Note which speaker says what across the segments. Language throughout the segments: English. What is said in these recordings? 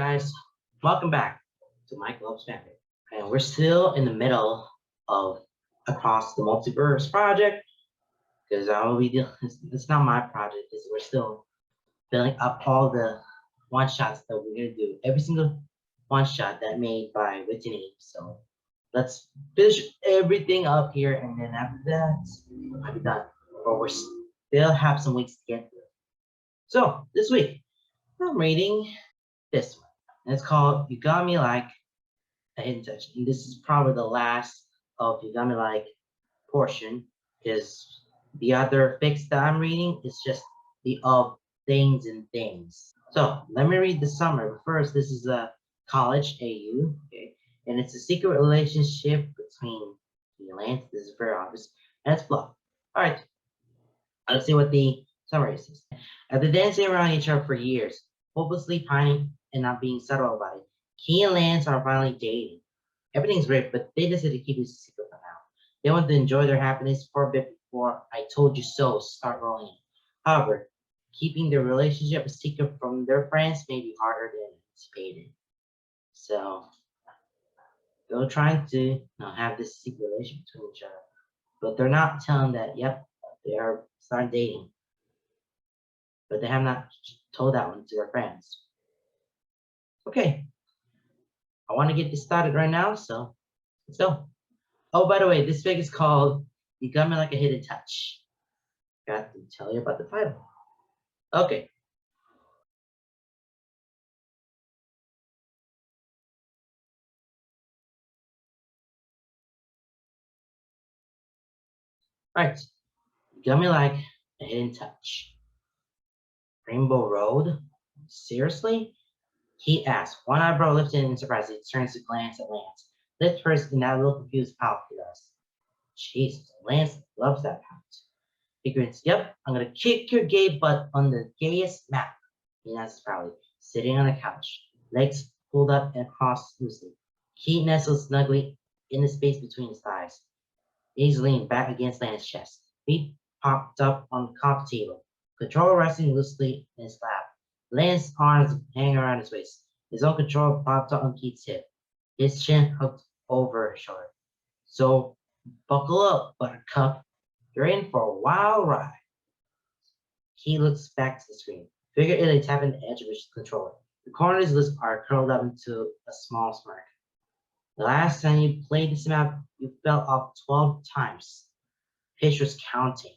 Speaker 1: guys, welcome back to my Globe's Family. And we're still in the middle of Across the Multiverse project because I will be doing it's not my project, we're still filling up all the one shots that we're gonna do. Every single one shot that made by Whitney. So let's finish everything up here and then after that I'll be done. But we still have some weeks to get through. So this week I'm reading this one. And it's called You Got Me Like a Hidden Touch. And this is probably the last of You Got Me Like portion because the other fix that I'm reading is just the of things and things. So let me read the summary. But first, this is a college AU, okay, and it's a secret relationship between the Lance. This is very obvious, and it's fluff. All right, let's see what the summary says. After dancing around each other for years, hopelessly pining and not being subtle about it, Key and Lance are finally dating. Everything's great, but they decided to keep this a secret for now. They want to enjoy their happiness for a bit before I told you so start rolling in. However, keeping their relationship a secret from their friends may be harder than anticipated. So they're trying to have this secret relationship between each other, but they're not telling that, yep, they are starting dating. But they have not told that one to their friends. Okay, I want to get this started right now, so let's go. Oh, by the way, this fig is called You Got Me Like a Hidden Touch. Got to tell you about the title. Okay. Right. You got me like a hidden touch. Rainbow Road? Seriously? He asked, one eyebrow lifted in surprise. He turns to glance at Lance. Lift first in that little confused pout he does. Jesus, Lance loves that pout. He grins, yep, I'm gonna kick your gay butt on the gayest map. He announced proudly, sitting on the couch, legs pulled up and crossed loosely. He nestled snugly in the space between his thighs. He's leaned back against Lance's chest. Feet popped up on the coffee table, controller resting loosely in his lap. Lance's arms hanging around his waist. His own controller popped up on Keith's hip. His chin hooked over his shoulder. So buckle up, Buttercup. You're in for a wild ride. He looks back to the screen. Figure Italy tapping the edge of his controller. The corners of his lips are curled up into a small smirk. The last time you played this map, you fell off 12 times. Pitch was counting.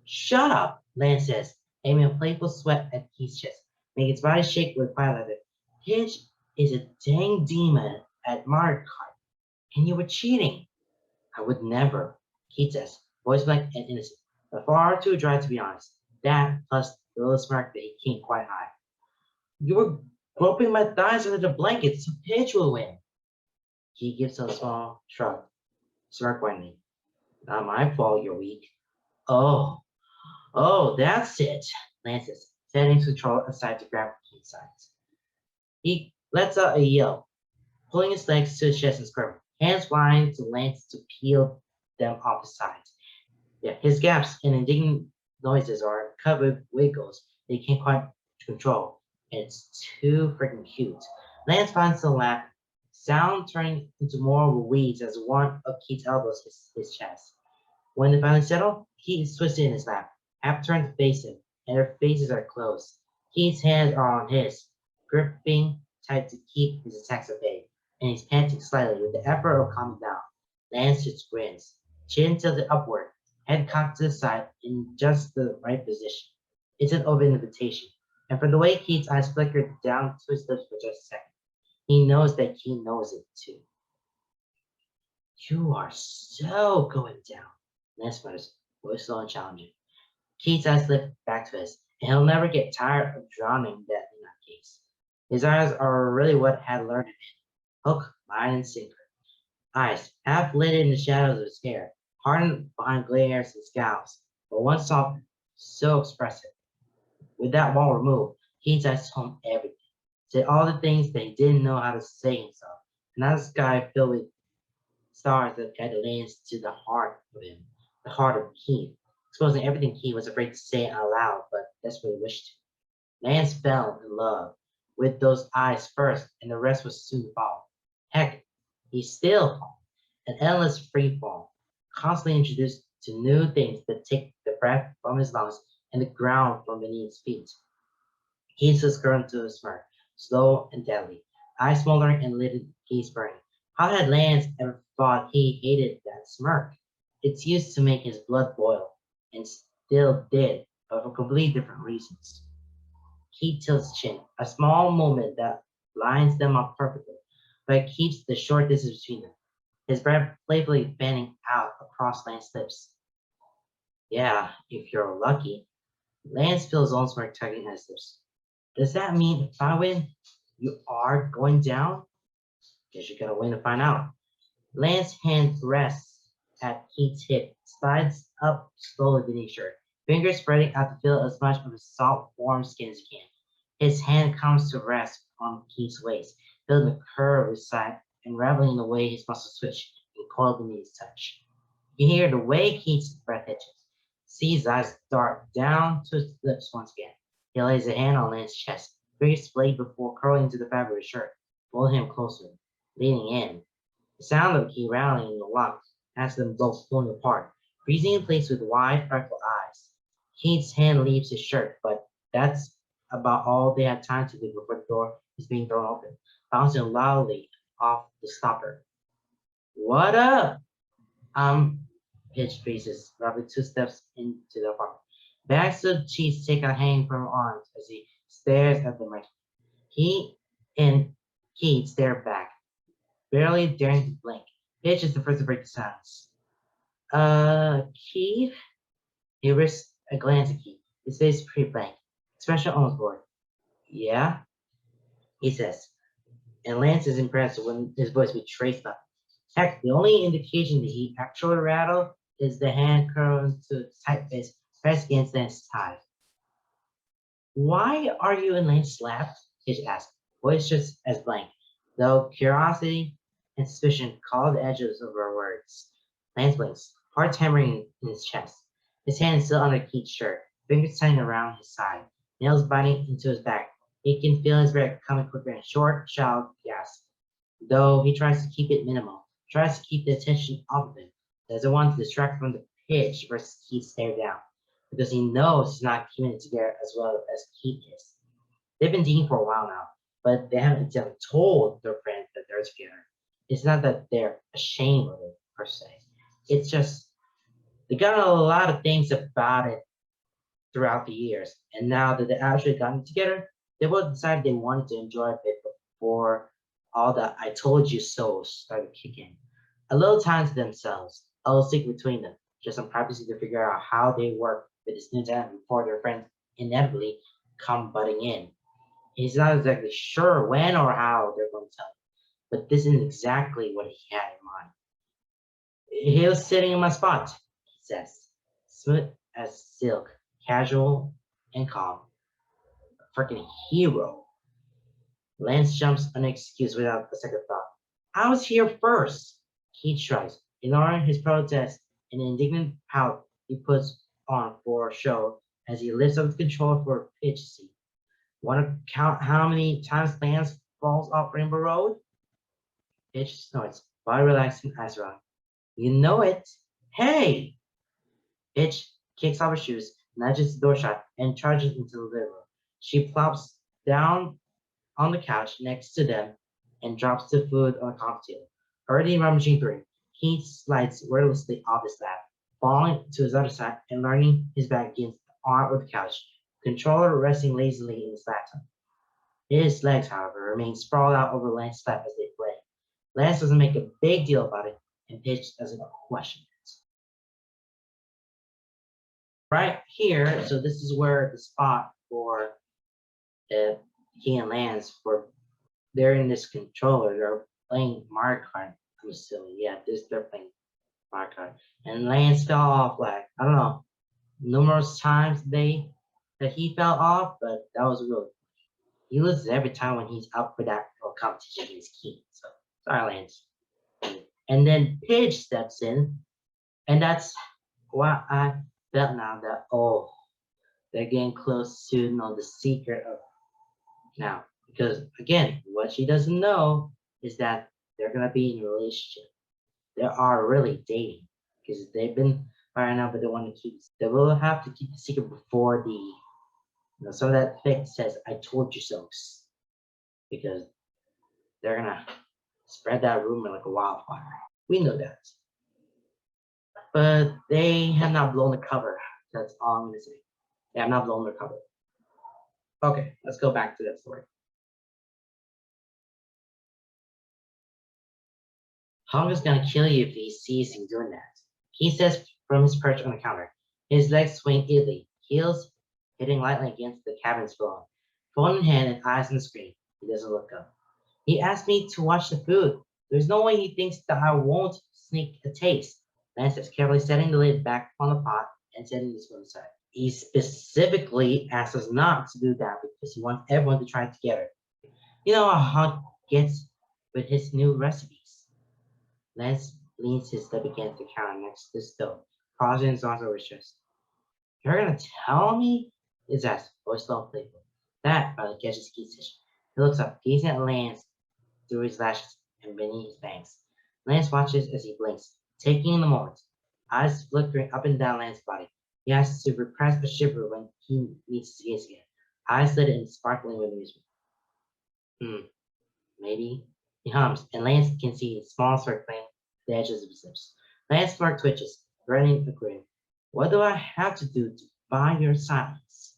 Speaker 1: Shut up, Lance says, aiming a playful sweat at Keith's chest, making his body shake with fire like it. Pitch is a dang demon at Mario Kart, and you were cheating. I would never, Keith says, voice blank and innocent, but far too dry to be honest. That plus the little smirk that he came quite high. You were groping my thighs under the blanket, so Pitch will win. He gives a small shrug, smirk widening. Not my fault you're weak. Oh, that's it, Lance says, setting his controller aside to grab Keith's sides. He lets out a yell, pulling his legs to his chest and squirming, hands flying to Lance to peel them off his sides. Yeah, his gaps and indignant noises are covered with wiggles that he can't quite control. And it's too freaking cute. Lance finds the laugh, sound turning into more weeds as one of Keith's elbows hits his chest. When they finally settle, Keith is twisted in his lap, half turned to face him, and their faces are close. Keith's hands are on his, gripping tight to keep his attacks at bay, and he's panting slightly with the effort of calming down. Lance just grins, chin tilted upward, head cocked to the side in just the right position. It's an open invitation, and from the way Keith's eyes flickered down to his lips for just a second, he knows that he knows it too. You are so going down, Lance mutters, voice low and challenging. Keith's eyes lift back to his, and he'll never get tired of drowning that in that case. His eyes are really what had lured him in. Hook, line, and sinker. Eyes, half lit in the shadows of his hair, hardened behind gray hairs and scowls, but once soft, so expressive. With that wall removed, Keith's eyes told him everything. Said all the things that he didn't know how to say himself. And that sky filled with stars that guided Lance to the heart of him, the heart of Keith, exposing everything Keith was afraid to say out loud, but desperately wished to. Lance fell in love, with those eyes first, and the rest was soon to follow. Heck, he still fall, an endless free fall, constantly introduced to new things that take the breath from his lungs and the ground from beneath his feet. He was grown to a smirk, slow and deadly, eyes smoldering and lidded gaze burning. How had Lance ever thought he hated that smirk? It's used to make his blood boil, and still did, but for completely different reasons. He tilts his chin, a small movement that lines them up perfectly, but keeps the short distance between them. His breath playfully fanning out across Lance's lips. Yeah, if you're lucky. Lance feels his own smirk tugging at his lips. Does that mean if I win, you are going down? Guess you're gonna win to find out. Lance's hand rests at Keith's hip, slides up slowly beneath his shirt, fingers spreading out to feel as much of his soft, warm skin as he can. His hand comes to rest on Keith's waist, feeling the curve of his side and reveling in the way his muscles twitch and coil beneath his touch. You hear the way Keith's breath hitches. See his eyes dart down to his lips once again. He lays a hand on Lance's chest, fingers blade before curling into the fabric of his shirt, pulling him closer, leaning in. The sound of the key rattling in the lock has them both pulling apart, freezing in place with wide, freckled eyes. Keith's hand leaves his shirt, but that's about all they had time to do before the door is being thrown open, bouncing loudly off the stopper. What up? Um, Pitch faces roughly 2 steps into the apartment. Bags of cheese take out hanging from her arms as he stares at the mic. He and Keith stare back, barely daring to blink. Pitch is the first to break the silence. Keith? He risks a glance at Keith. His face pretty blank, expression almost bored. Yeah, he says, and Lance is impressed when his voice betrays nothing. Heck, the only indication that he actually rattled is the hand curled to its tight fist, pressed against Lance's thigh. Why are you in Lance's lap? Hitch asked, voice just as blank, though curiosity and suspicion called the edges of her words. Lance blinks, heart hammering in his chest. His hand is still under Keith's shirt, fingers tightening around his side, nails biting into his back. He can feel his breath coming quicker in short, shallow gasps, though he tries to keep it minimal, tries to keep the attention off of him, doesn't want to distract from the pitch versus Keith's stare down, because he knows he's not keeping it together as well as Keith is. They've been dating for a while now, but they haven't told their friends that they're together. It's not that they're ashamed of it, per se. It's just they got a lot of things about it throughout the years, and now that they actually gotten together, they both decided they wanted to enjoy a bit before all the "I told you so" started kicking. A little time to themselves, a little secret between them, just some privacy to figure out how they work with this new talent before their friends inevitably come butting in. He's not exactly sure when or how they're going to tell him, but this isn't exactly what he had in mind. He was sitting in my spot, he says, smooth as silk, casual and calm. A freaking hero. Lance jumps an excuse without a second thought. I was here first. Keith shrugs, ignoring his protest and indignant pout he puts on for show as he lifts up the controller for a pitch seat. Want to count how many times Lance falls off Rainbow Road? Pitch snorts, body relaxing, eyes around. You know it. Hey! Pitch kicks off her shoes, nudges the door shut, and charges into the living room. She plops down on the couch next to them and drops the food on the coffee table. Already rummaging through, he slides wordlessly off his lap, falling to his other side and leaning his back against the arm of the couch, controller resting lazily in his laptop. His legs, however, remain sprawled out over Lance's lap as they play. Lance doesn't make a big deal about it, and Pitch doesn't question it. Right here, so this is where the spot for he and Lance were. They're in this controller. They're playing Mario Kart. I'm assuming, yeah, they're playing Mario Kart. And Lance fell off like I don't know, numerous times that he fell off, but that was really. He loses every time when he's up for that competition against Keith. So sorry, Lance. And then Pidge steps in, and that's what I felt now that they're getting close to know the secret of now. Because again, what she doesn't know is that they're gonna be in a relationship. They are really dating because they've been firing out, but they want to keep. They will have to keep the secret before the some of that fic says "I told you so" because they're gonna spread that rumor like a wildfire. We know that, but they have not blown the cover. That's all I'm gonna say. They have not blown the cover. Okay, let's go back to that story. Hong is gonna kill you if he sees you doing that. He says from his perch on the counter. His legs swing idly, heels hitting lightly against the cabin's phone. Phone in hand and eyes on the screen. He doesn't look up. He asked me to watch the food. There's no way he thinks that I won't sneak a taste. Lance is carefully setting the lid back on the pot and setting the spoon aside. He specifically asked us not to do that because he wants everyone to try it together. You know how Hunk gets with his new recipes. Lance leans his lip against the counter next to the stove, pausing his arms over his chest. You're gonna tell me? His asked, voice low and playful. That finally catches Keith's attention. He looks up, gazing at Lance through his lashes and beneath his bangs. Lance watches as he blinks, taking in the moment, eyes flickering up and down Lance's body. He has to repress a shiver when he meets his gaze again, eyes lit and sparkling with amusement. Hmm, maybe. He hums, and Lance can see his small circling the edges of his lips. Lance's smirk twitches, threatening a grin. What do I have to do to buy your silence?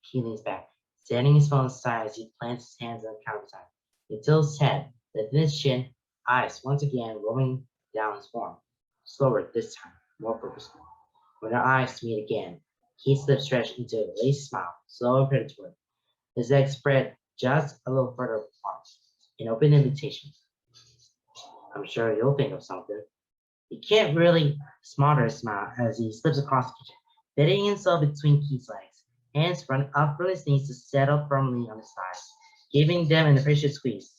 Speaker 1: He leans back, setting his phone aside as he plants his hands on the counter beside him. He tilts his head, lifting his chin, eyes once again rolling down his form. Slower this time, more purposeful. When their eyes meet again, Keith's lips stretch into a lazy smile, slow and predatory. His legs spread just a little further apart, an open invitation. I'm sure you'll think of something. He can't really smother a smile as he slips across the kitchen, fitting himself between Keith's legs. Hands run up from his knees to settle firmly on his thighs, giving them an appreciative squeeze.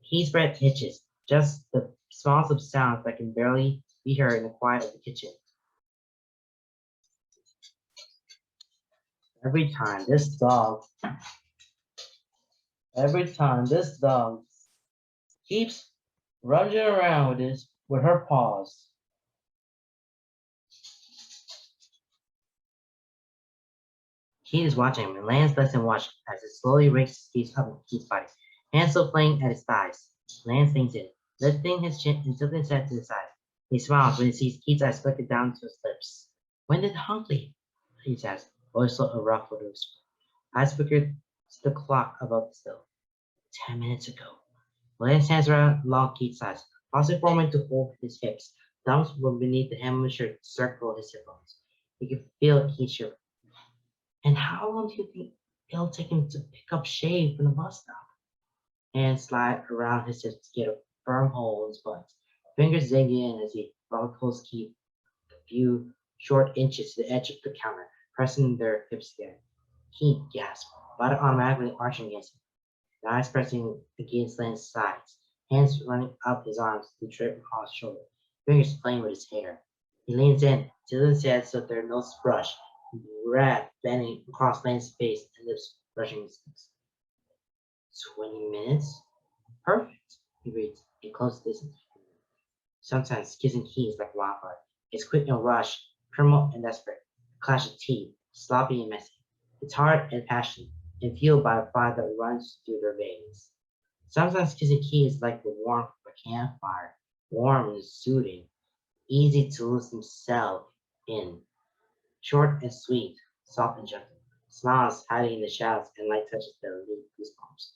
Speaker 1: Keith's breath hitches, just the smallest of sounds that can barely be heard in the quiet of the kitchen. Every time this dog, every time this dog keeps runging around with her paws. Keith is watching him, and Lance lets him watch as it slowly rakes Keith's up Keith's body, hands still playing at his thighs. Lance leans in, lifting his chin and tilting his head to the side. He smiles when he sees Keith's eyes flicker down to his lips. When did Hunk leave? He says, voice a ruffled whisper. Eyes flickered to the clock above the stove. 10 minutes ago. Lance hands around along Keith's sides, pausing for a moment to hold his hips. Thumbs from beneath the hem of his shirt circle his hip bones. He could feel Keith shiver. And how long do you think it'll take him to pick up Shave from the bus stop? Hands slide around his hips to get a firm hold in his butt. Fingers zig in as he pulls Keith a few short inches to the edge of the counter, pressing their hips together. Keith gasped, body automatically arching against him, the eyes pressing against Lance's sides, hands running up his arms to drip across his shoulder, fingers playing with his hair. He leans in, tilts his head so their noses brush, breath bending across Lance's face and lips brushing his lips. 20 minutes? Perfect, he reads, a close distance. Sometimes kissing Keys like wildfire. It's quick and rush, criminal and desperate. A clash of teeth, sloppy and messy. It's hard and passionate, and fueled by a fire that runs through their veins. Sometimes kissing Keys is like the warmth of a campfire, warm and soothing, easy to lose himself in. Short and sweet, soft and gentle. Smiles hiding in the shadows and light touches that leave goosebumps.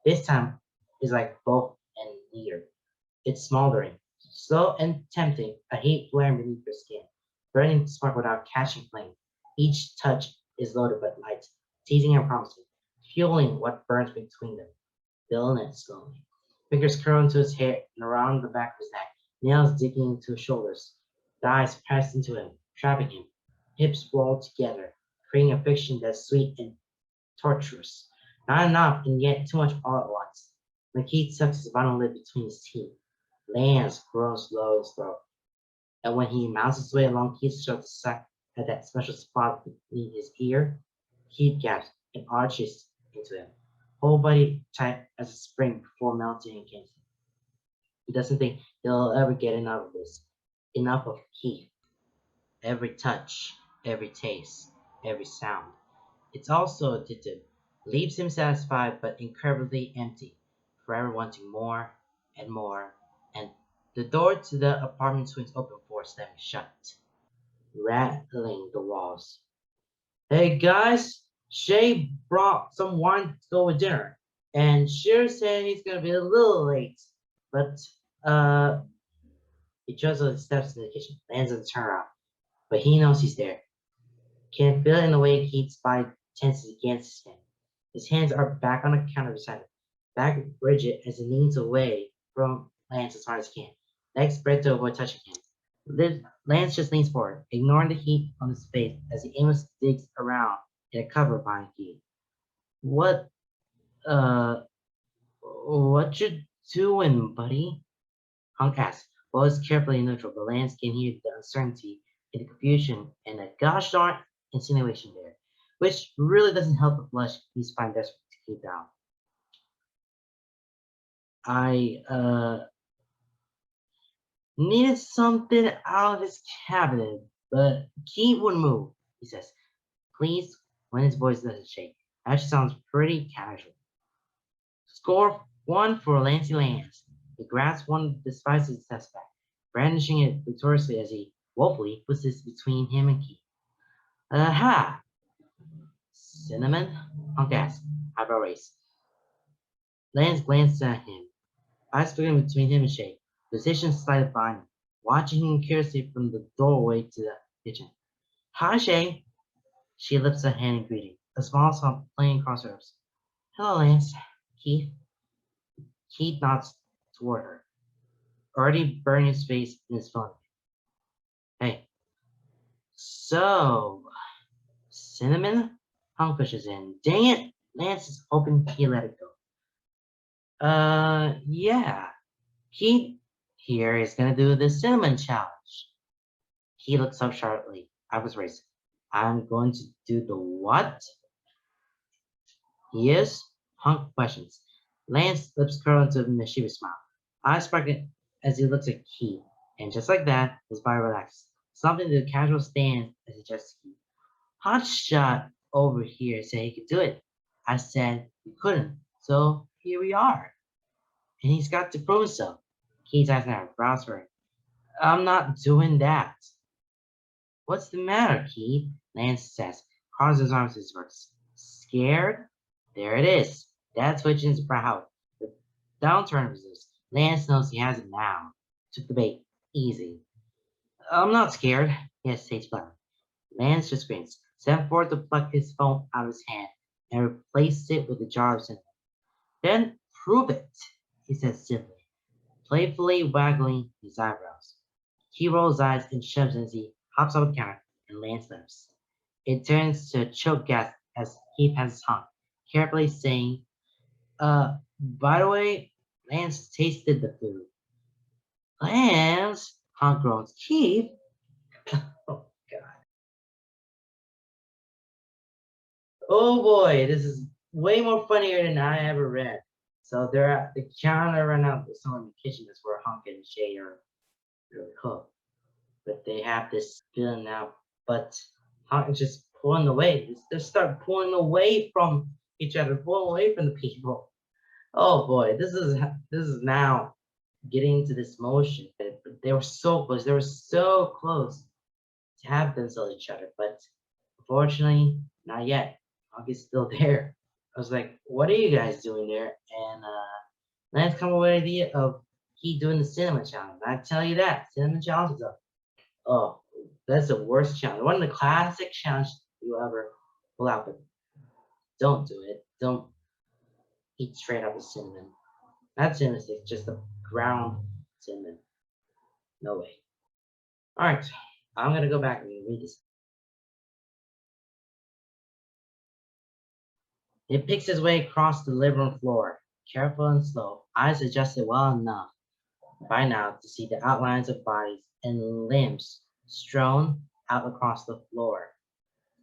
Speaker 1: This time is like both and neither. It's smoldering, slow and tempting, a heat flaring beneath your skin, burning to spark without catching flame. Each touch is loaded but light, teasing and promising, fueling what burns between them, building it slowly. Fingers curl into his hair and around the back of his neck, nails digging into his shoulders, thighs pressed into him, trapping him, hips rolled together, creating a fiction that's sweet and torturous. Not enough and yet too much all at once. When Keith sucks his bottom lip between his teeth, Lance grows low in his throat. And when he mounts his way along Keith's throat to suck at that special spot beneath his ear, Keith gasps and arches into him. whole body tight as a spring before melting against him. He doesn't think he'll ever get enough of this, enough of Keith. Every touch, every taste, every sound. It's also addictive, leaves him satisfied but incredibly empty, forever wanting more and more, and the door to the apartment swings open for slamming shut, rattling the walls. Hey guys, Shay brought some wine to go with dinner, and Sheer said he's gonna be a little late, but uh, he jostles steps in the kitchen, lands on the turnaround, but he knows he's there. Can feel it in the way Keith's body tenses against him. His hands are back on the counter beside him, back rigid as he leans away from Lance as hard as he can, legs spread to avoid touching him. Lance just leans forward, ignoring the heat on his face as he aimlessly digs around in a cover behind Keith. What, uh, what you doing, buddy? Hunk asks. Well, it's carefully neutral, but Lance can hear the uncertainty and the confusion and the gosh darn insinuation there, which really doesn't help the blush he's fine desperate to keep down. I, needed something out of his cabinet, but Keith wouldn't move, he says. Please, when his voice doesn't shake. Actually sounds pretty casual. Score one for Lancey Lance. He grasps one of the spices suspect, brandishing it victoriously as he woefully puts this between him and Keith. Aha! Cinnamon? Hunk asks, eyebrow raised. Lance glances at him, eyes flickering between him and Shay, positioned slightly behind him, watching him curiously from the doorway to the kitchen. Hi, Shay. She lifts a hand in greeting, a smile playing across her lips. Hello, Lance. Keith. Keith nods toward her, already burning his face in his phone. Hey. So, cinnamon? Hunk pushes in. Dang it! Lance is hoping he let it go. Yeah. Keith here is gonna do the cinnamon challenge. He looks up sharply. I was raised. I'm going to do the what? He is? Hunk questions. Lance's lips curl into a mischievous smile. Eyes sparkling as he looks at Keith, and just like that, his body relaxes. Something to the casual stance as he adjusts to Keith. Hotshot over here said he could do it. I said he couldn't, so here we are. And he's got to prove himself. Keith's eyes now, brows furrowed. I'm not doing that. What's the matter, Keith? Lance says, crosses his arms to his works. Scared? There it is. That's Twitchin's brow. The downturn resist. Lance knows he has it now. Took the bait. Easy. I'm not scared. He hesitates bluntly. Lance just grins, sent forward to pluck his phone out of his hand and replace it with a jar of cinnamon. Then prove it, he says simply, playfully waggling his eyebrows. He rolls his eyes and shoves as he hops off the counter and Lance lips. It turns to a choke gasp as he pats his tongue, carefully saying, by the way, Lance tasted the food. Lance, Hunk groans. Keith? Oh, God. Oh, boy, this is way more funnier than I ever read. So they're at the counter right now. There's someone in the kitchen. That's where Hunk and Shay are really cooked. But they have this feeling now. But Hunk is just pulling away. They start pulling away from each other, pulling away from the people. Oh boy, this is now getting into this motion. They were so close. They were so close to have themselves each other, but unfortunately, not yet. Hunk is still there. I was like, "What are you guys doing there?" And Lance come up with the idea of he doing the cinnamon challenge. I tell you that cinnamon challenge is a oh, that's the worst challenge. One of the classic challenges you ever pull out, but don't do it. Don't eat straight up the cinnamon. Not cinnamon sticks, just the ground cinnamon. No way. All right, I'm gonna go back and read this. He picks his way across the living room floor, careful and slow, eyes adjusted well enough by now to see the outlines of bodies and limbs strewn out across the floor.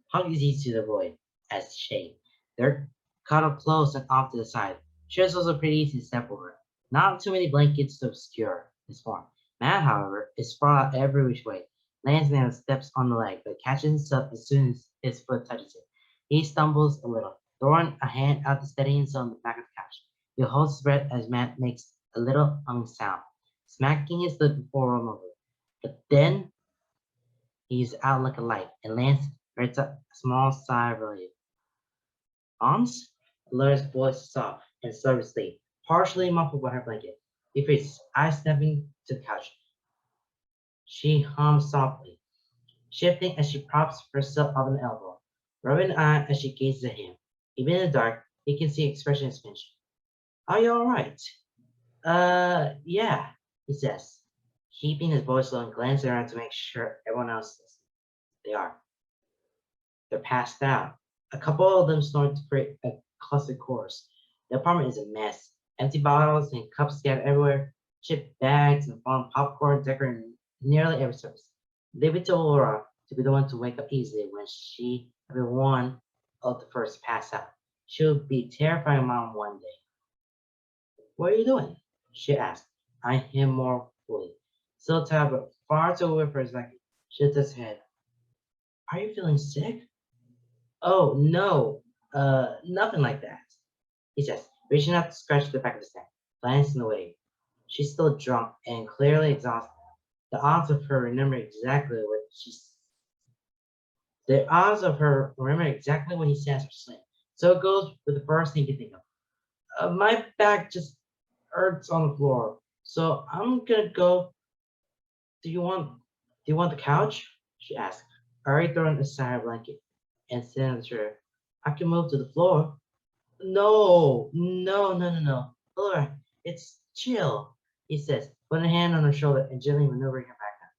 Speaker 1: Hunk is easy to avoid as shade. They're cuddled close and off to the side. Chairs also pretty easy to step over. Not too many blankets to obscure his form. Matt, however, is sprawled out every which way. Lands now steps on the leg, but catches himself as soon as his foot touches it. He stumbles a little, throwing a hand out to steady himself on the back of the couch. He holds his breath as Matt makes a little sound, smacking his lip before rolling over. But then he's out like a light, and Lance lets a small sigh of relief. Arms? Laura's voice is soft and slow to sleep, partially muffled by her blanket. He freezes, eyes snapping to the couch. She hums softly, shifting as she props herself up an elbow, rubbing an eye as she gazes at him. Even in the dark, he can see expression in his pinch. Are you alright? Yeah, he says, keeping his voice low and glancing around to make sure everyone else is. They are. They're passed out. A couple of them snort to create a clustered chorus. The apartment is a mess. Empty bottles and cups scattered everywhere, chipped bags and fallen popcorn decorating nearly every surface. Leave it to Laura to be the one to wake up easily when she had been one of the first to pass out. She'll be terrifying mom one day. What are you doing? She asked, eyeing him more fully. Still tired, but far too aware for a second. She lifted his head. Are you feeling sick? Oh, no, nothing like that, he says, reaching out to scratch the back of his neck, glancing away. She's still drunk and clearly exhausted. The odds of her remembering exactly what she's the odds of her remembering exactly what he says are slim. So it goes with the first thing you think of. My back just hurts on the floor, so I'm gonna go. Do you want do you want the couch? She asked, already throwing aside her blanket and sitting on the chair. I can move to the floor. No, no, no, no, no. Laura, it's chill, he says, putting a hand on her shoulder and gently maneuvering her back down.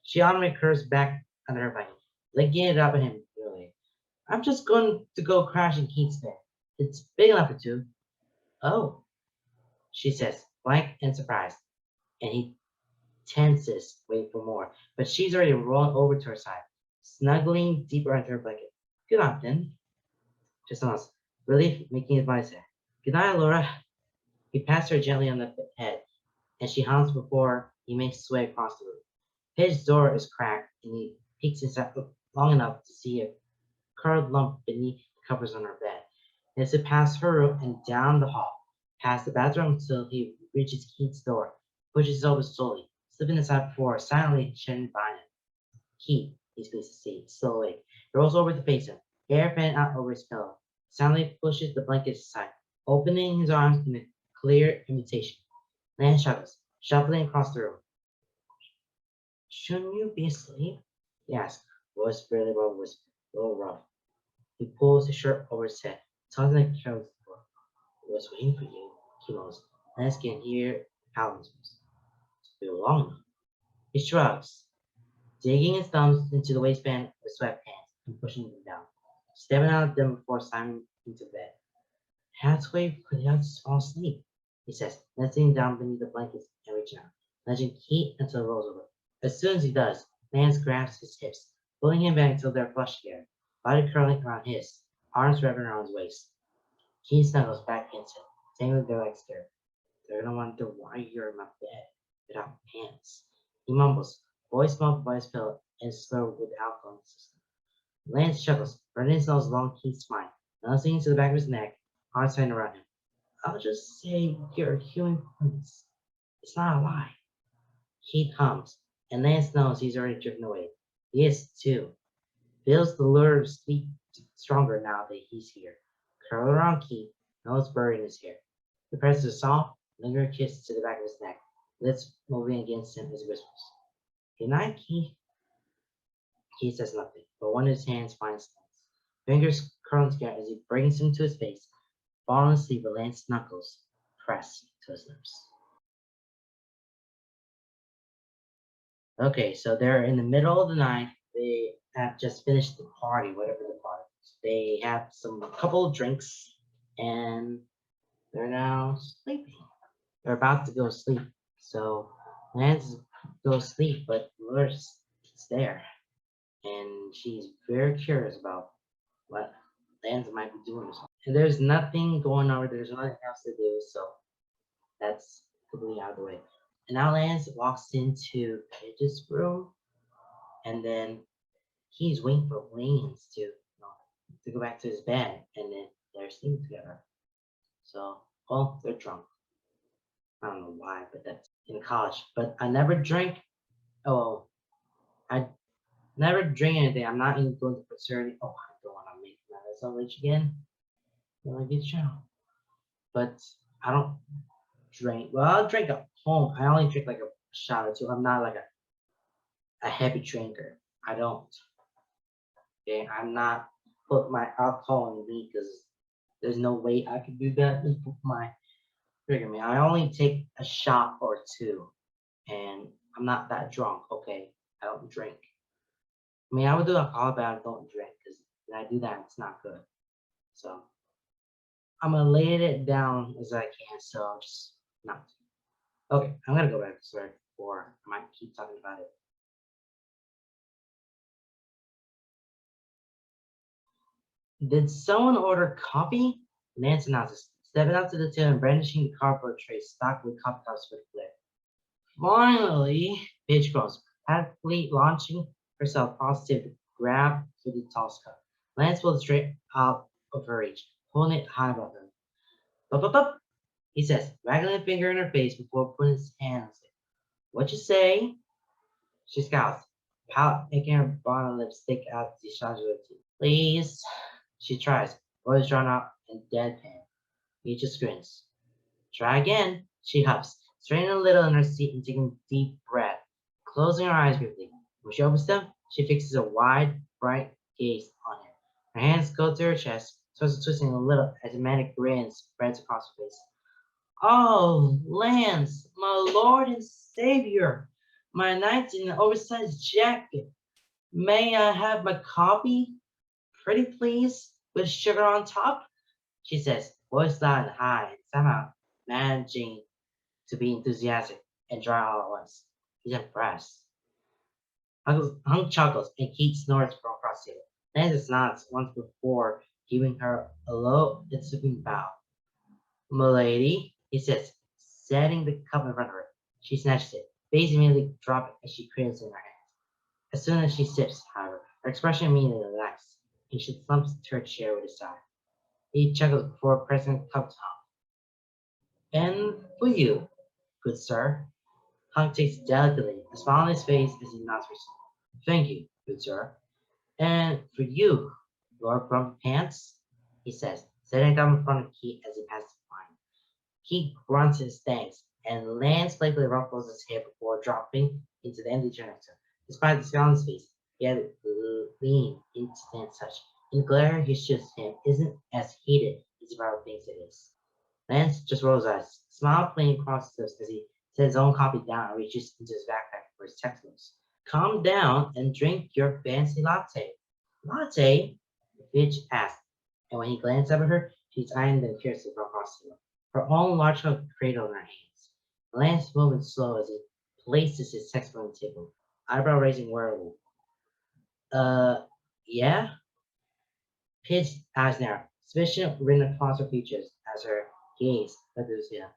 Speaker 1: She automatically curves back under her blanket, linking it up at him really. I'm just going to go crash in Keith's bed. It's big enough for two. Oh, she says, blank and surprised, and he tenses, waiting for more. But she's already rolling over to her side, snuggling deeper into her blanket. Good night, then. Just almost relief making his body say, good night, Laura. He pats her gently on the head, and she hums before he makes his way across the room. His door is cracked, and he peeks inside long enough to see a curled lump beneath the covers on her bed. He has to pass her room and down the hall, past the bathroom until he reaches Keith's door, pushes it open slowly, slipping inside before silently shutting behind him. Keith, he speaks to see, still awake. He rolls over to face him, hair fanning out over his pillow. Silently pushes the blankets aside, opening his arms in a clear invitation. Lance shudders, shuffling across the room. Shouldn't you be asleep? He asks, voice barely above a whisper, a little rough. He pulls his shirt over his head, tossing it carelessly. I was waiting for you, he moans. Lance can hear Paladin's voice. It's been long enough. He shrugs, digging his thumbs into the waistband of his sweatpants and pushing them down, stepping out of them before climbing into bed. Had to wait for the others to fall asleep, he says, nestling down beneath the blankets and reaching out, nudging Keith until it rolls over. As soon as he does, Lance grabs his hips, pulling him back until they're flush together, body curling around his, arms wrapping around his waist. Keith snuggles back against him, tangling their legs together. They're gonna wonder why you're in my bed without pants. He mumbles, voice muffled by his pillow and slow with the alcohol in the system. Lance chuckles, running his nose along Keith's spine, nuzzling into the back of his neck, arms tightened around him. I'll just say you're a human prince. It's not a lie. Keith hums, and Lance knows he's already driven away. He is too. Feels the lure of sleep stronger now that he's here. Curled around Keith, nose buried in his hair. He presses a soft, lingering kiss to the back of his neck, lips moving against him as he whispers. Good night, Keith. Keith says nothing, but one of his hands finds Lance. Fingers curling together as he brings him to his face, falling asleep with Lance's knuckles pressed to his lips. Okay, so they're in the middle of the night. They have just finished the party, whatever the party is. They have a couple of drinks, and they're now sleeping. They're about to go to sleep. So Lance goes to sleep, but Laura's there, and she's very curious about what Lance might be doing or something. And there's nothing going on. There's nothing else to do. So that's completely out of the way. And now Lance walks into Paige's room, and then he's waiting for Lance to go back to his bed, and then they're sleeping together. So, well, they're drunk. I don't know why, but that's in college. But I never drink. Oh, I never drink anything. I'm not even going to fraternity. Oh, I don't want to make myself rich again. You want to get channel. But I don't drink. Well, I'll drink at home. I only drink like a shot or two. I'm not like a heavy drinker. I don't. Okay, I'm not put my alcohol in me because there's no way I could do that. Just put my trigger me. I only take a shot or two, and I'm not that drunk. Okay, I don't drink. I mean, I would do alcohol, but I don't drink because when I do that, it's not good. So I'm gonna lay it down as I can. So I'll just not. Okay, I'm gonna go back to story 4. I might keep talking about it. Did someone order coffee? Nance announces, stepping up to the till and brandishing the cardboard tray stocked with coffee cups with flair. Finally, Paige groans, practically launching herself positive to grab for the toss cup. Lance pulls straight out of her reach, holding it high above her. Up, up, up, he says, waggling a finger in her face before putting his hand on it. What you say? She scowls, pout, making her bottom lip stick out the sides of her teeth. Please, she tries, voice drawn out and deadpan. He just grins. Try again. She huffs, straining a little in her seat and taking a deep breath, closing her eyes briefly. When she opens them, she fixes a wide, bright gaze on him. Her hands go to her chest, twisting a little as a manic grin spreads across her face. Oh, Lance, my Lord and Savior, my knight in an oversized jacket. May I have my coffee? Pretty please, with sugar on top? She says, voice loud and high, and somehow managing to be enthusiastic and dry all at once. He's impressed. Hunk chuckles and Keith snorts from across the table. Nancy nods once before giving her a low and sweeping bow. Milady, he says, setting the cup in front of her. She snatches it, face immediately dropping as she cradles it in her hands. As soon as she sips, however, her expression immediately relaxes, and she slumps to her chair with a sigh. He chuckles before pressing the cup top. And for you, good sir. Hunk takes delicately, a smile on his face as he nods for some. Thank you, good sir. And for you, Lord Grumpy Pants, he says, setting down in front of Keith as he passes the wine. Keith grunts his thanks, and Lance playfully ruffles his hair before dropping into the empty chair next to him. Despite the scowl on his face, he had leaned into Lance's touch, and the glare he shoots him isn't as heated as he probably thinks it is. Lance just rolls his eyes, smile playing across his lips as he sets his own coffee down and reaches into his backpack for his textbooks. Calm down and drink your fancy latte. Latte? Fitch asked, and when he glanced up at her, she's eyeing them curiously from across the room, her own large cradle in her hands. Lance moved slow as he places his textbook on the table, eyebrow raising warily. Uh, yeah? Pidge's eyes narrow, suspicion written across her features as her gaze led to his ear.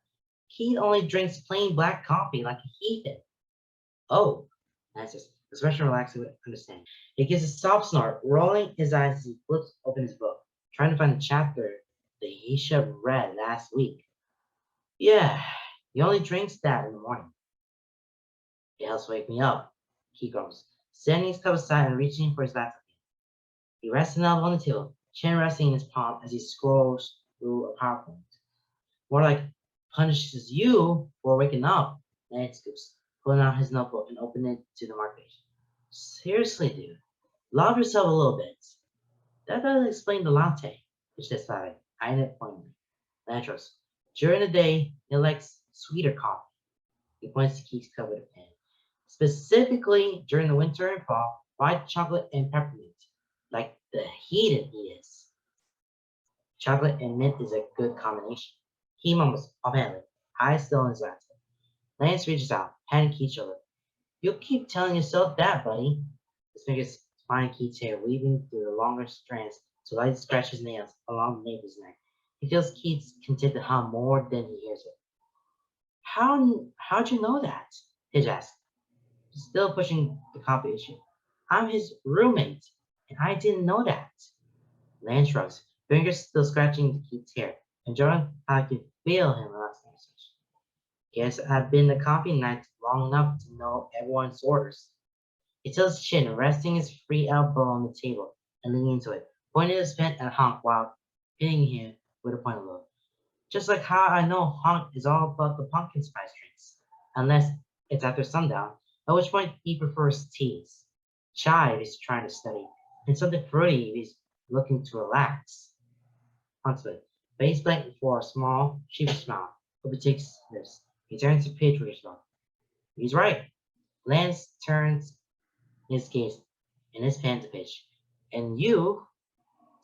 Speaker 1: He only drinks plain black coffee like a heathen. Oh, answers, expression relaxed with understanding. He gives a soft snort, rolling his eyes as he flips open his book, trying to find the chapter that he should have read last week. Yeah, he only drinks that in the morning. It helps wake me up, he groans, setting his cup aside and reaching for his laptop. He rests an elbow on the table, chin resting in his palm as he scrolls through a PowerPoint. More like punishes you for waking up. Lance scoops, pulling out his notebook and opening it to the mark page. Seriously, dude, love yourself a little bit. That doesn't explain the latte, which says Fabi, eyeing it pointedly. Lantros, during the day, he likes sweeter coffee. He points to Keith's cup with a pen. Specifically, during the winter and fall, white chocolate and peppermint, like the heathen he is. Chocolate and mint is a good combination. He mumbles offhandedly, eyes still on his laptop. Lance reaches out, patting Keith's shoulder. You'll keep telling yourself that, buddy. His fingers find Keith's hair, weaving through the longer strands So Light scratches nails along the neighbor's neck. He feels Keith's content to hum more than he hears it. How'd you know that? Hitch asks, still pushing the copy issue. I'm his roommate, and I didn't know that. Lance shrugs, fingers still scratching Keith's hair, and Jordan, I can feel him relaxing his touch. Guess I've been the coffee knight long enough to know everyone's orders. He tilts his chin, resting his free elbow on the table and leaning into it, pointing his pen at Honk while hitting him with a pointed look. Just like how I know Honk is all about the pumpkin spice drinks, unless it's after sundown, at which point he prefers teas. Chai if he's trying to study, and something fruity if he's looking to relax. Huntsman, face blank for a small, sheepish smile, but he takes this. He turns to Page with his He's right. Lance turns his gaze and his pen to Page. And you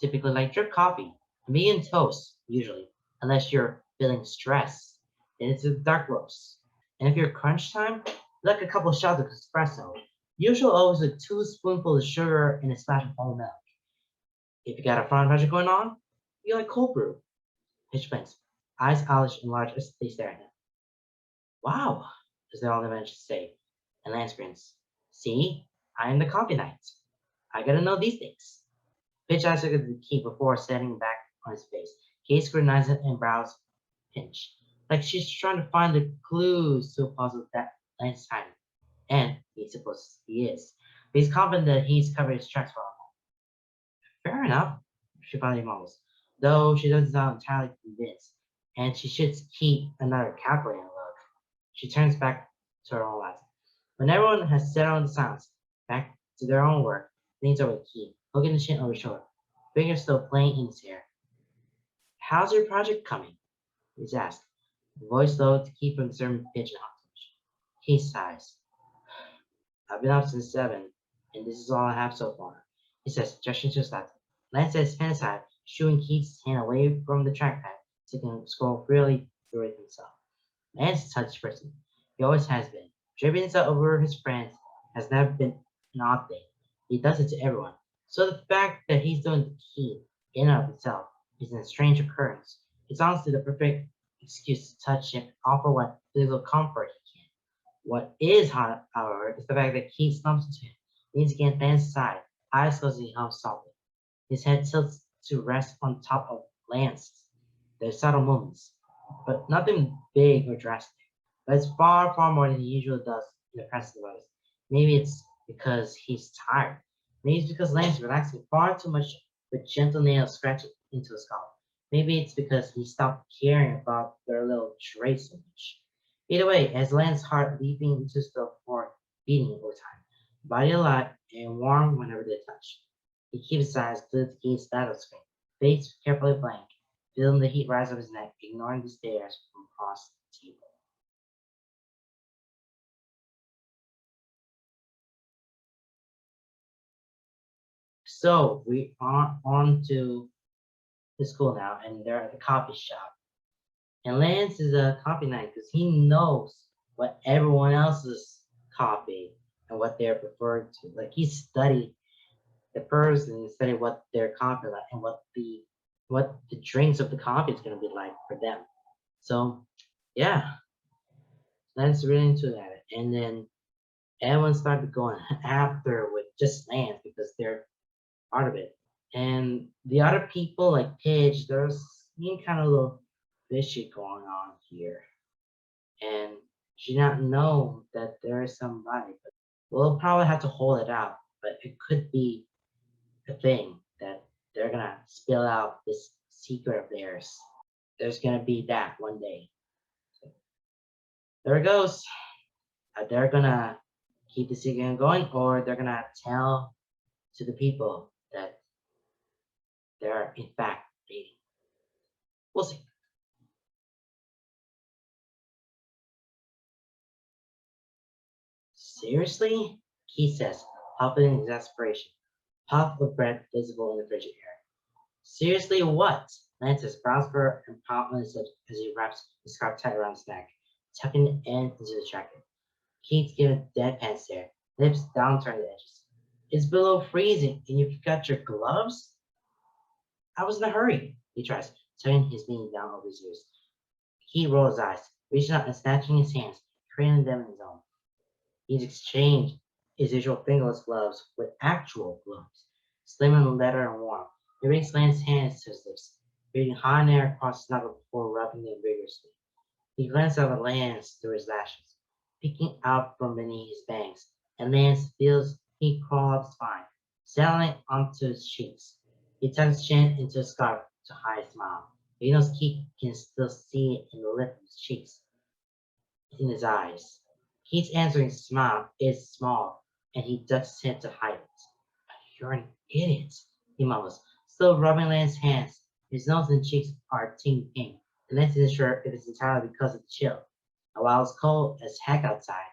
Speaker 1: typically like drip coffee, me and toast, usually, unless you're feeling stressed. Then it's a dark roast. And if you're crunch time, like a couple shots of espresso. Usually always with 2 spoonfuls of sugar and a splash of whole milk. If you got a front pressure going on, you like cold brew. Pitch blinks, eyes owlish and large as they stare at him. Wow, is all they managed to say. And Lance grins. See, I am the coffee knight. I gotta know these things. Pitch eyes look at the key before setting back on his face. Kate scrutinizes and brows pinch, like she's trying to find the clues to a puzzle that Lance timing. And he supposes he is. But he's confident that he's covered his tracks well. Fair enough, she finally mumbles, though she doesn't sound entirely convinced, and she should keep another calculating look. She turns back to her own life. When everyone has settled into silence, back to their own work, leans over the key, hooking the chin over his shoulder, fingers still playing in his hair. How's your project coming? He's asked, voice low to keep from disturbing pitch and hostage. He sighs. I've been up since 7, and this is all I have so far. He says, gesturing to his left. Lance sets his pen aside, shooing Keith's hand away from the trackpad so he can scroll freely through it himself. Lance is a touchy person. He always has been. Tripping himself over his friends has never been an odd thing. He does it to everyone. So the fact that he's doing the key in and of itself is a strange occurrence. It's honestly the perfect excuse to touch and offer what physical comfort he can. What is hot, however, is the fact that Keith slumps into him, leans against Lance's side, eyes closed as he hums softly. His head tilts to rest on top of Lance. There's subtle movements, but nothing big or drastic. But it's far, far more than he usually does in the presence of others. Maybe it's because he's tired. Maybe it's because Lance is relaxing far too much with gentle nails scratching into his scalp. Maybe it's because he stopped caring about their little trade so much. Either way, as Lance's heart leaping into his throat before beating over time, body alive and warm whenever they touch. He keeps his eyes glued to Keith's battle screen, face carefully blank, feeling the heat rise up his neck, ignoring the stares from across the table. So we are on to the school now, and they're at the coffee shop. And Lance is a coffee knight because he knows what everyone else's coffee and what they're preferred to. Like he studied the person and studied what their coffee like and what the drinks of the coffee is gonna be like for them. So yeah, Lance really into that. And then everyone started going after with just Lance because they're part of it. And the other people like Pidge, there's being kind of a little fishy going on here. And she not know that there is somebody, but we'll probably have to hold it out. But it could be a thing that they're gonna spill out this secret of theirs. There's gonna be that one day. So there it goes. They're gonna keep the secret going, or they're gonna tell to the people that they're in fact dating. We'll see. Seriously? Keith says, puffing in exasperation. Puff of breath visible in the frigid air. Seriously, what? Lance says, brows fur and palm on his lips as he wraps the scarf tight around his neck, tucking the end into the jacket. Keith's giving a deadpan stare, lips down toward the edges. It's below freezing, and you forgot your gloves? I was in a hurry, he tries, tugging his knee down over his ears. He rolls his eyes, reaching out and snatching his hands, cradling them in his own. He's exchanged his usual fingerless gloves with actual gloves, slim and leather and warm. He brings Lance's hands to his lips, breathing hot air across his knuckle before rubbing them vigorously. He glances up at Lance through his lashes, peeking out from beneath his bangs, and Lance feels heat crawl up his spine, settling onto his cheeks. He tucks his chin into his scarf to hide a smile. He knows Keith can still see it in the lift of his cheeks, in his eyes. Keith's answering smile is small, and he ducks his head to hide it. You're an idiot, he mumbles, still rubbing Lance's hands. His nose and cheeks are tingling pink, and Lance isn't sure if it's entirely because of the chill. While it's cold as heck outside,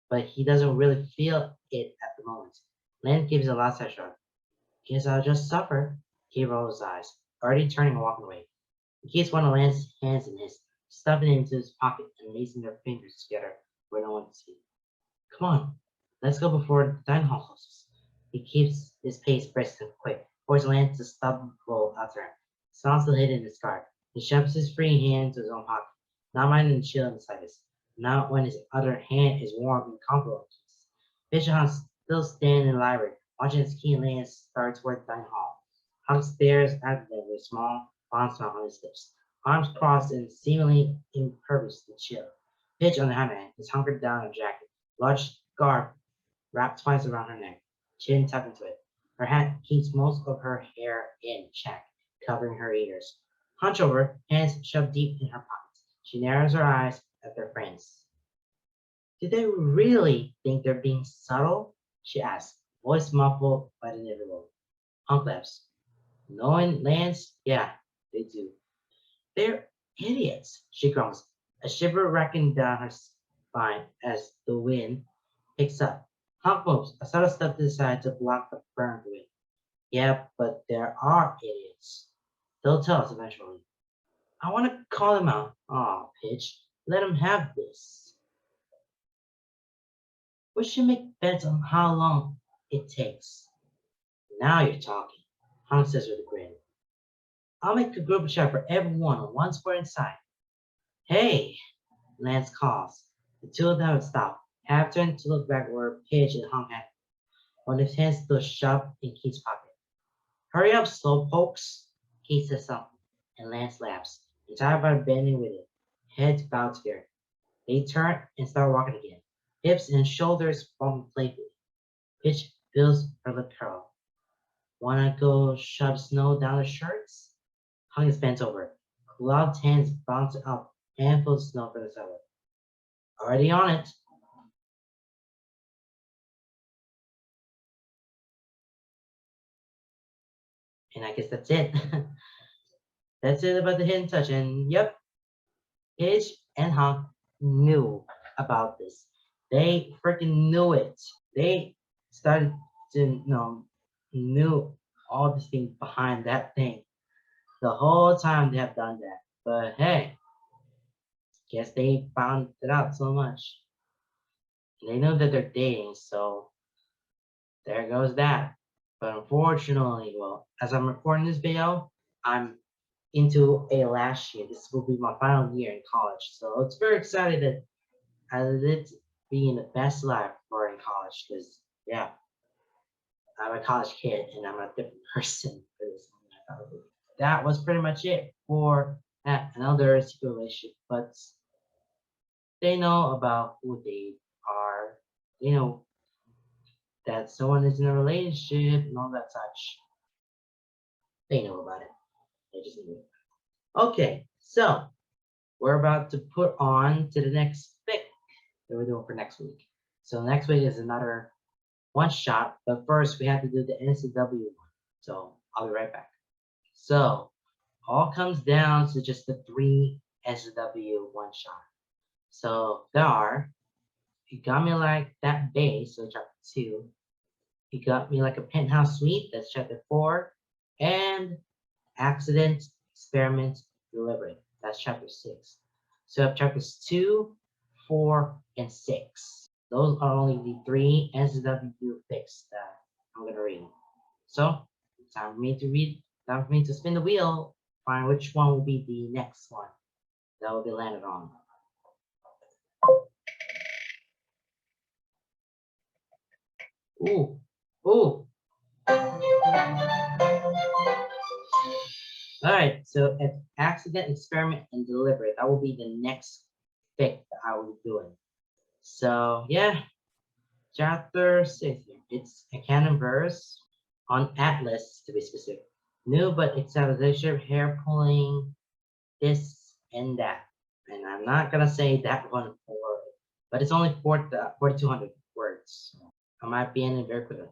Speaker 1: but he doesn't really feel it at the moment. Lance gives a last shrug. Guess I'll just suffer. He rolls his eyes, already turning and walking away. He keeps one of Lance's hands in his, stuffing it into his pocket and lacing their fingers together where no one can see. Come on, let's go before the dining hall closes. He keeps his pace brisk and quick, forcing Lance to stop and pull after him. Smiles still hidden in his scarf. He shoves his free hand to his own pocket, not minding the chill in the slightest. Not when his other hand is warm and comfortable. Bishop Hunt still standing in the library, watching his keen Lance start toward the dining hall. Hunt stares after them with a small, fond smile on his lips, arms crossed and seemingly impervious to chill. Pitch, on the other hand, is hunkered down in a jacket, large scarf wrapped twice around her neck, chin tucked into it. Her hat keeps most of her hair in check, covering her ears. Hunch over, hands shoved deep in her pockets. She narrows her eyes at their friends. Do they really think they're being subtle? She asks, voice muffled by the inevitable. Hunk laughs. Knowing Lance, yeah, they do. They're idiots, she grumbles, a shiver racking down her spine as the wind picks up. Hunk moves a subtle step to the side to block the burn wind. Yeah, but there are idiots. They'll tell us eventually. I want to call them out. Aw, Pitch, let them have this. We should make bets on how long it takes. Now you're talking, Hunk says with a grin. I'll make a group chat for everyone on one square inside. Hey, Lance calls. The two of them have stopped, half turned to look back where Pidge and Hunk had, one of his hands still shoved in Keith's pocket. Hurry up, slowpokes, Keith says something, and Lance laughs, inspired by bending with it, heads bowed together. They turn and start walking again, hips and shoulders bumping playfully. Pitch feels her lip curl. Wanna go shove snow down the shirts? Hung is bent over. Gloved hands bounce up handfuls of snow from the cellar. Already on it. And I guess that's it. That's it about the hidden touch. And yep, Hitch and Hunk knew about this. They freaking knew it. They started to knew all the things behind that thing. The whole time they have done that. But hey, guess they found it out so much. They know that they're dating, so there goes that. But unfortunately, well, as I'm recording this video, I'm into a last year. This will be my final year in college. So it's very excited that I lived being the best life for in college because yeah, I'm a college kid and I'm a different person for this. That was pretty much it for another secret relationship, but they know about who they are. They know that someone is in a relationship and all that such. They know about it. They just knew it. Okay, so we're about to put on to the next thing that we're doing for next week. So next week is another one shot, but first we have to do the NCW one. So I'll be right back. So all comes down to just the three SW one shot. So there are You Got Me Like That Bass, so chapter 2. You Got Me Like a Penthouse Suite, that's chapter 4. And Accident, Experiment, Deliberate, that's chapter 6. So you have chapters 2, 4, and 6. Those are only the three NCW fics that I'm going to read. So, it's time for me to read Time for me to spin the wheel, find which one will be the next one that will be landed on. Ooh, ooh. All right, so accident, experiment, and deliberate. That will be the next pick that I will be doing. So yeah, chapter 6 here. It's a canon verse on Atlas to be specific. New but excited, hair pulling, this and that. And I'm not gonna say that one for, but it's only 4,200 words. So I might be ending very quickly.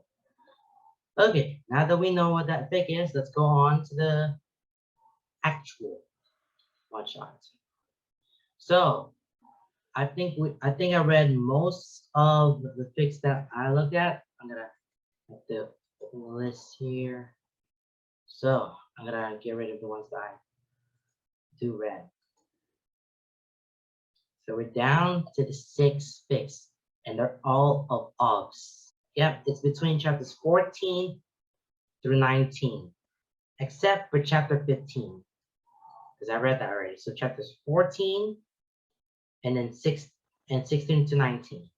Speaker 1: Okay, now that we know what that pick is, let's go on to the actual one shot. So I think I read most of the picks that I looked at. I'm gonna have to list here. So I'm gonna get rid of the ones that I do read. So we're down to the 6 picks, and they're all of OBS. Yep, it's between chapters 14 through 19, except for chapter 15, because I read that already. So chapters 14 and then 16 to 19.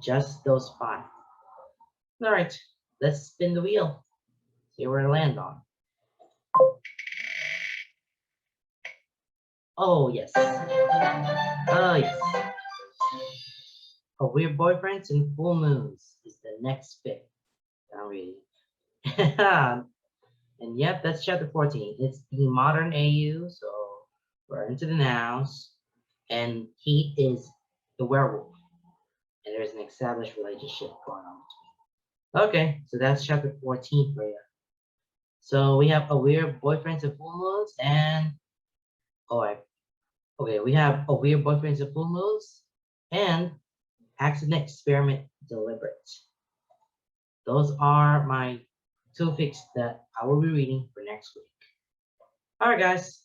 Speaker 1: Just those 5. All right, let's spin the wheel. See where I land on. Oh yes. Oh yes. A weird boyfriends and full moons is the next pick that I'm reading. And yep, that's chapter 14. It's the modern AU, so we're into the nows. And he is the werewolf. And there's an established relationship going on between. Okay, so that's chapter 14 for you. So we have a weird boyfriends and full moons, and okay, we have a weird boyfriends and full moons, and accident, experiment, deliberate. Those are my 2 picks that I will be reading for next week. All right, guys,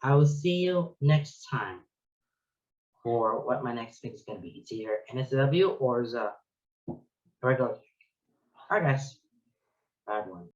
Speaker 1: I will see you next time for what my next pick is going to be. It's either NSW or a regular pick. All right, guys. Bye, everyone.